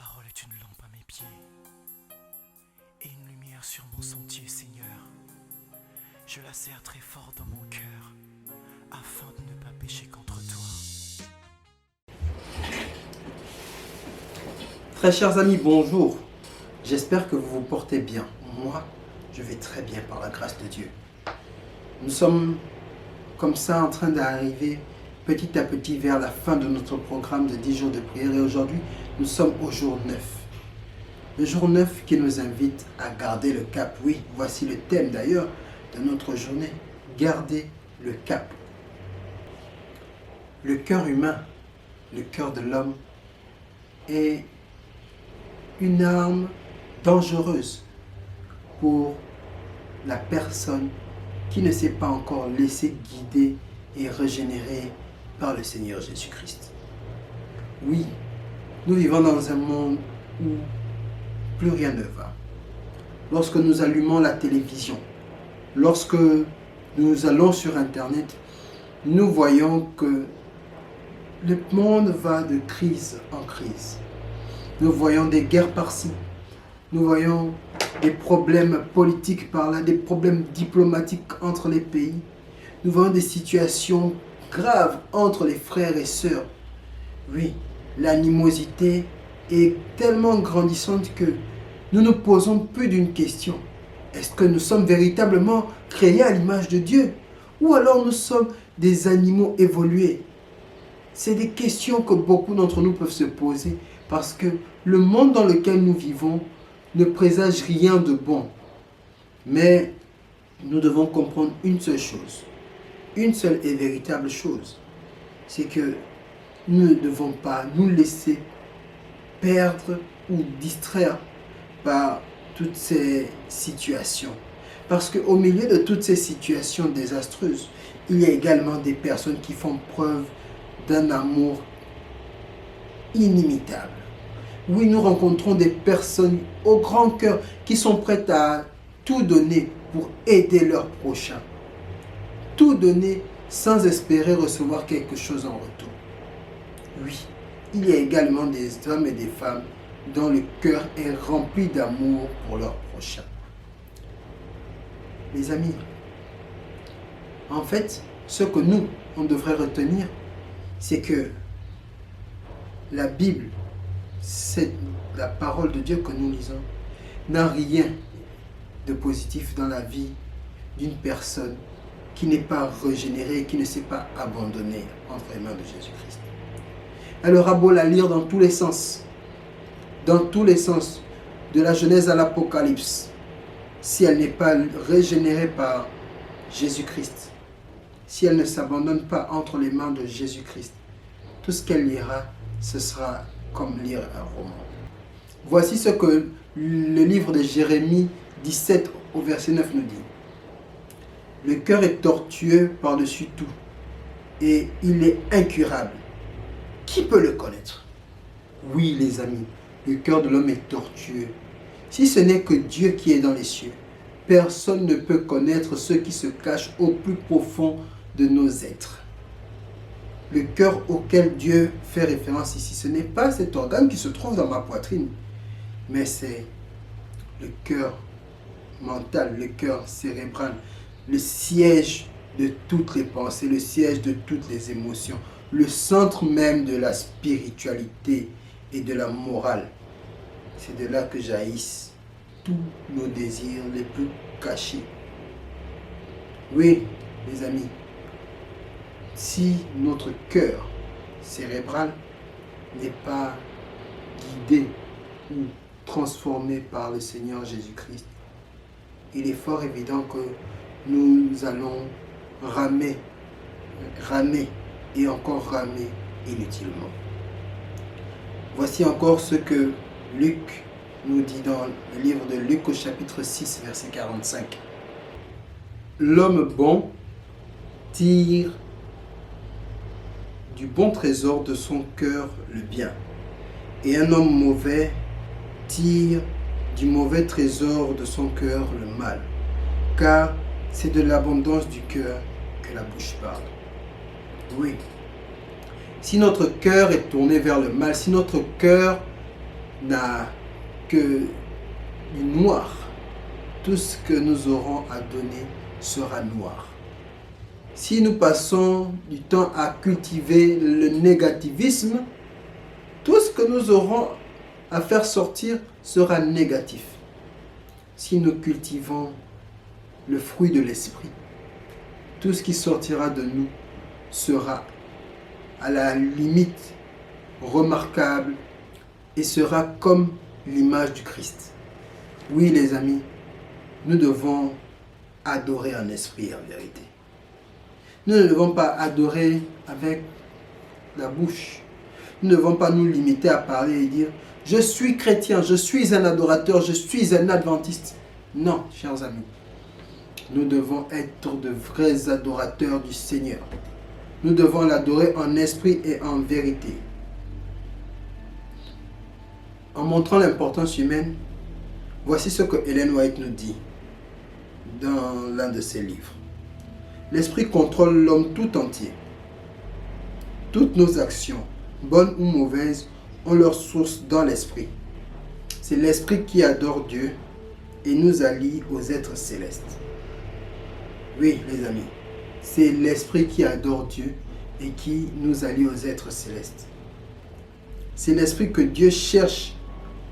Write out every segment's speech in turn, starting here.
parole est une lampe à mes pieds et une lumière sur mon sentier, Seigneur. Je la serre très fort dans mon cœur afin de ne pas pécher contre toi. Très chers amis, bonjour. J'espère que vous vous portez bien. Moi, je vais très bien par la grâce de Dieu. Nous sommes comme ça en train d'arriver petit à petit vers la fin de notre programme de 10 jours de prière. Et aujourd'hui, nous sommes au jour 9. Le jour 9 qui nous invite à garder le cap. Oui, voici le thème d'ailleurs de notre journée. Garder le cap. Le cœur humain, le cœur de l'homme est une arme dangereuse pour la personne qui ne s'est pas encore laissé guider et régénérer par le Seigneur Jésus-Christ. Oui, nous vivons dans un monde où plus rien ne va. Lorsque nous allumons la télévision, lorsque nous allons sur Internet, nous voyons que le monde va de crise en crise. Nous voyons des guerres par-ci, nous voyons des problèmes politiques par-là, des problèmes diplomatiques entre les pays. Nous voyons des situations graves entre les frères et sœurs. Oui, l'animosité est tellement grandissante que nous nous posons plus d'une question. Est-ce que nous sommes véritablement créés à l'image de Dieu? Ou alors nous sommes des animaux évolués? C'est des questions que beaucoup d'entre nous peuvent se poser parce que le monde dans lequel nous vivons ne présage rien de bon. Mais nous devons comprendre une seule chose, une seule et véritable chose, c'est que nous ne devons pas nous laisser perdre ou distraire par toutes ces situations. Parce qu'au milieu de toutes ces situations désastreuses, il y a également des personnes qui font preuve d'un amour inimitable. Oui, nous rencontrons des personnes au grand cœur qui sont prêtes à tout donner pour aider leur prochain. Tout donner sans espérer recevoir quelque chose en retour. Oui, il y a également des hommes et des femmes dont le cœur est rempli d'amour pour leur prochain. Les amis, en fait, ce que nous, on devrait retenir, c'est que la Bible, c'est la parole de Dieu que nous lisons, n'a rien de positif dans la vie d'une personne qui n'est pas régénérée, qui ne s'est pas abandonnée entre les mains de Jésus-Christ. Elle aura beau la lire dans tous les sens, de la Genèse à l'Apocalypse, si elle n'est pas régénérée par Jésus-Christ, si elle ne s'abandonne pas entre les mains de Jésus-Christ, tout ce qu'elle lira, ce sera comme lire un roman. Voici ce que le livre de Jérémie 17 au verset 9 nous dit. Le cœur est tortueux par-dessus tout et il est incurable. Qui peut le connaître? Oui, les amis, le cœur de l'homme est tortueux. Si ce n'est que Dieu qui est dans les cieux, personne ne peut connaître ce qui se cache au plus profond de nos êtres. Le cœur auquel Dieu fait référence ici, ce n'est pas cet organe qui se trouve dans ma poitrine, mais c'est le cœur mental, le cœur cérébral, le siège de toutes les pensées, le siège de toutes les émotions, le centre même de la spiritualité et de la morale. C'est de là que jaillissent tous nos désirs les plus cachés. Oui, les amis, si notre cœur cérébral n'est pas guidé ou transformé par le Seigneur Jésus-Christ, il est fort évident que nous allons ramer et encore ramer inutilement. Voici encore ce que Luc nous dit dans le livre de Luc au chapitre 6, verset 45. L'homme bon tire du bon trésor de son cœur le bien, et un homme mauvais tire du mauvais trésor de son cœur le mal, car c'est de l'abondance du cœur que la bouche parle. Oui, si notre cœur est tourné vers le mal, si notre cœur n'a que du noir. Tout ce que nous aurons à donner sera noir. Si nous passons du temps à cultiver le négativisme, tout ce que nous aurons à faire sortir sera négatif. Si nous cultivons le fruit de l'esprit, tout ce qui sortira de nous sera à la limite remarquable et sera comme l'image du Christ. Oui, les amis, nous devons adorer en esprit et en vérité. Nous ne devons pas adorer avec la bouche. Nous ne devons pas nous limiter à parler et dire « Je suis chrétien, je suis un adorateur, je suis un adventiste ». Non, chers amis. Nous devons être de vrais adorateurs du Seigneur. Nous devons l'adorer en esprit et en vérité. En montrant l'importance humaine, voici ce que Ellen White nous dit dans l'un de ses livres. L'esprit contrôle l'homme tout entier. Toutes nos actions, bonnes ou mauvaises, ont leur source dans l'esprit. C'est l'esprit qui adore Dieu et nous allie aux êtres célestes. Oui, les amis, c'est l'esprit qui adore Dieu et qui nous allie aux êtres célestes. C'est l'esprit que Dieu cherche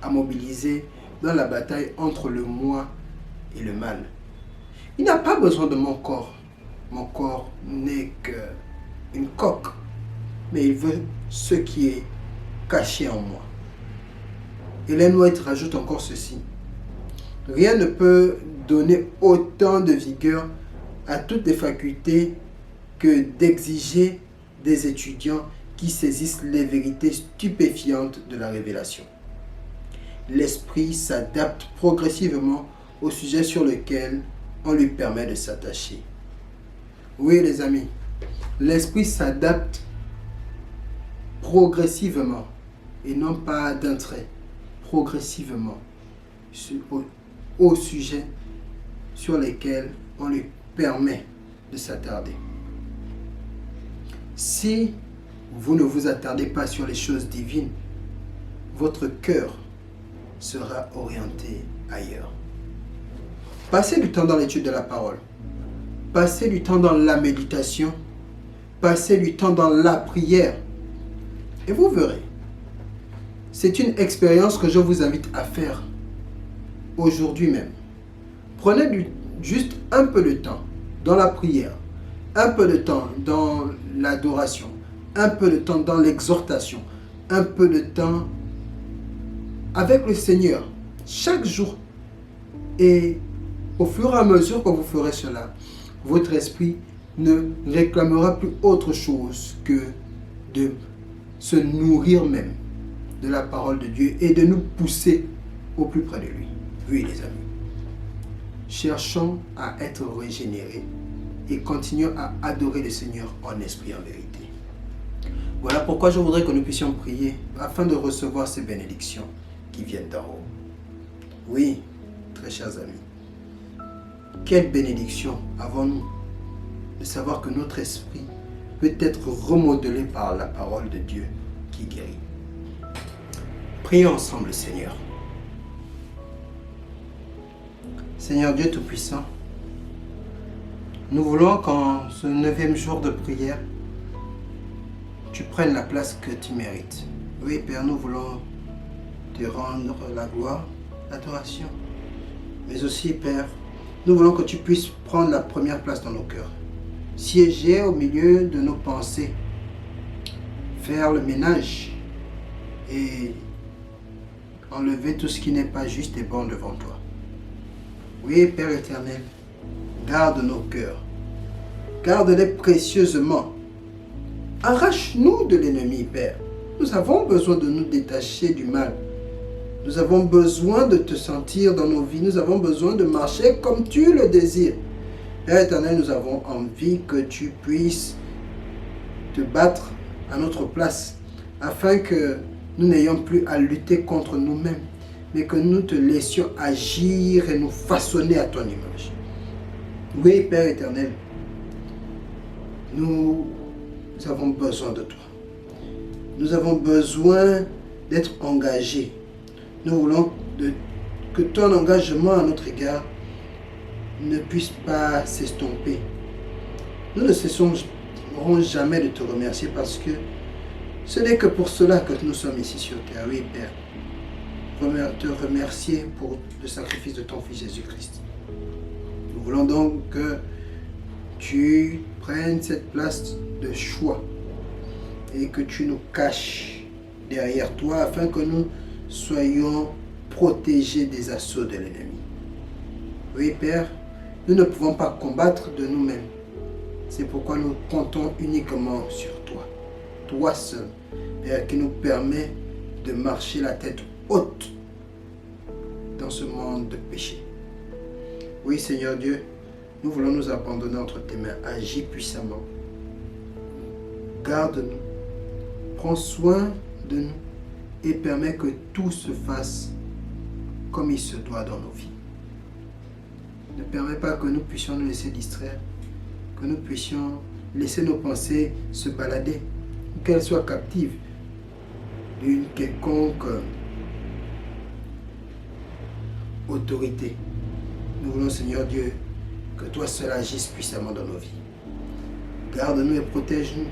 à mobiliser dans la bataille entre le moi et le mal. Il n'a pas besoin de mon corps. Mon corps n'est qu'une coque, mais il veut ce qui est caché en moi. Ellen White rajoute encore ceci. Rien ne peut donner autant de vigueur à toutes les facultés que d'exiger des étudiants qui saisissent les vérités stupéfiantes de la révélation. L'esprit s'adapte progressivement au sujet sur lequel on lui permet de s'attacher. Oui, les amis, l'esprit s'adapte progressivement et non pas d'un trait, progressivement au sujet sur lesquels on lui permet de s'attarder. Si vous ne vous attardez pas sur les choses divines, votre cœur sera orienté ailleurs. Passez du temps dans l'étude de la parole. Passez du temps dans la méditation. Passez du temps dans la prière. Et vous verrez. C'est une expérience que je vous invite à faire aujourd'hui même. Prenez juste un peu de temps dans la prière, un peu de temps dans l'adoration, un peu de temps dans l'exhortation, un peu de temps avec le Seigneur chaque jour. Et au fur et à mesure que vous ferez cela, votre esprit ne réclamera plus autre chose que de se nourrir même de la parole de Dieu et de nous pousser au plus près de lui. Oui, les amis. Cherchons à être régénérés et continuons à adorer le Seigneur en esprit et en vérité. Voilà pourquoi je voudrais que nous puissions prier afin de recevoir ces bénédictions qui viennent d'en haut. Oui, très chers amis. Quelle bénédiction avons-nous de savoir que notre esprit peut être remodelé par la parole de Dieu qui guérit. Prions ensemble, Seigneur. Seigneur Dieu Tout-Puissant, nous voulons qu'en ce 9e jour de prière, tu prennes la place que tu mérites. Oui, Père, nous voulons te rendre la gloire, l'adoration. Mais aussi, Père, nous voulons que tu puisses prendre la première place dans nos cœurs. Siéger au milieu de nos pensées. Faire le ménage. Et enlever tout ce qui n'est pas juste et bon devant toi. Oui, Père éternel, garde nos cœurs. Garde-les précieusement. Arrache-nous de l'ennemi, Père. Nous avons besoin de nous détacher du mal. Nous avons besoin de te sentir dans nos vies. Nous avons besoin de marcher comme tu le désires. Père éternel, nous avons envie que tu puisses te battre à notre place, afin que nous n'ayons plus à lutter contre nous-mêmes, mais que nous te laissions agir et nous façonner à ton image. Oui, Père éternel, nous avons besoin de toi. Nous avons besoin d'être engagés. Nous voulons que ton engagement à notre égard ne puisse pas s'estomper. Nous ne cesserons jamais de te remercier parce que ce n'est que pour cela que nous sommes ici sur terre. Oui, Père. Te remercier pour le sacrifice de ton Fils Jésus-Christ. Nous voulons donc que tu prennes cette place de choix et que tu nous caches derrière toi afin que nous soyons protégés des assauts de l'ennemi. Oui, Père, nous ne pouvons pas combattre de nous-mêmes. C'est pourquoi nous comptons uniquement sur toi. Toi seul, Père, qui nous permet de marcher la tête haute dans ce monde de péché. Oui, Seigneur Dieu, nous voulons nous abandonner entre tes mains. Agis puissamment. Garde-nous. Prends soin de nous et permets que tout se fasse comme il se doit dans nos vies. Ne permets pas que nous puissions nous laisser distraire, que nous puissions laisser nos pensées se balader, ou qu'elles soient captives d'une quelconque autorité. Nous voulons, Seigneur Dieu, que toi seul agisses puissamment dans nos vies. Garde-nous et protège-nous.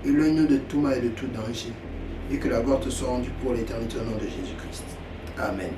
Éloigne-nous de tout mal et de tout danger. Et que la gloire te soit rendue pour l'éternité au nom de Jésus-Christ. Amen.